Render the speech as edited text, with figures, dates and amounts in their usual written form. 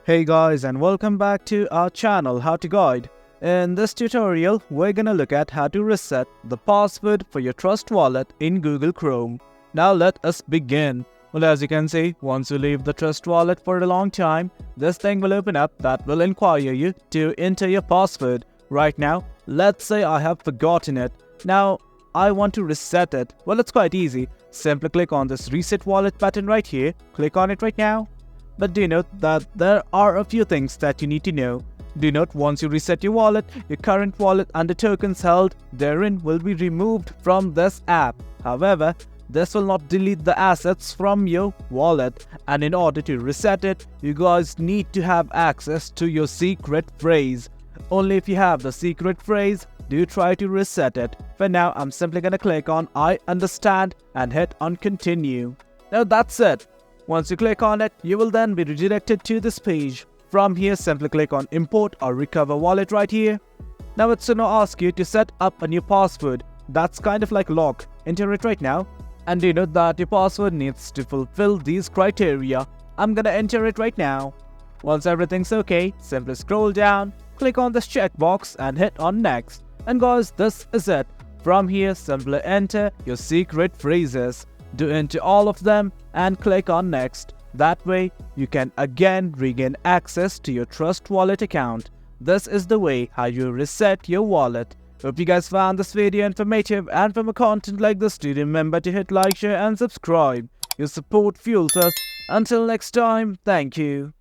Hey guys, and welcome back to our channel How to Guide. In this tutorial, we're gonna look at how to reset the password for your Trust Wallet in Google Chrome. Now let us begin. Well, as you can see, once you leave the Trust Wallet for a long time, this thing will open up that will inquire you to enter your password. Right now, let's say I have forgotten it. Now, I want to reset it. Well, it's quite easy. Simply click on this Reset Wallet button right here. Click on it right now. But do note that there are a few things that you need to know. Do note, once you reset your wallet, your current wallet and the tokens held therein will be removed from this app. However, this will not delete the assets from your wallet, and in order to reset it, you guys need to have access to your secret phrase. Only if you have the secret phrase, do try to reset it. For now, I'm simply gonna click on I understand and hit on continue. Now that's it. Once you click on it, you will then be redirected to this page. From here, simply click on Import or Recover Wallet right here. Now it's gonna ask you to set up a new password. That's kind of like lock. Enter it right now. And do note that your password needs to fulfill these criteria. I'm gonna enter it right now. Once everything's okay, simply scroll down, click on this checkbox and hit on Next. And guys, this is it. From here, simply enter your secret phrases. Do enter all of them and click on Next. That way, you can again regain access to your Trust Wallet account. This is the way how you reset your wallet. Hope you guys found this video informative, and for more content like this, do remember to hit like, share and subscribe. Your support fuels us. Until next time, thank you.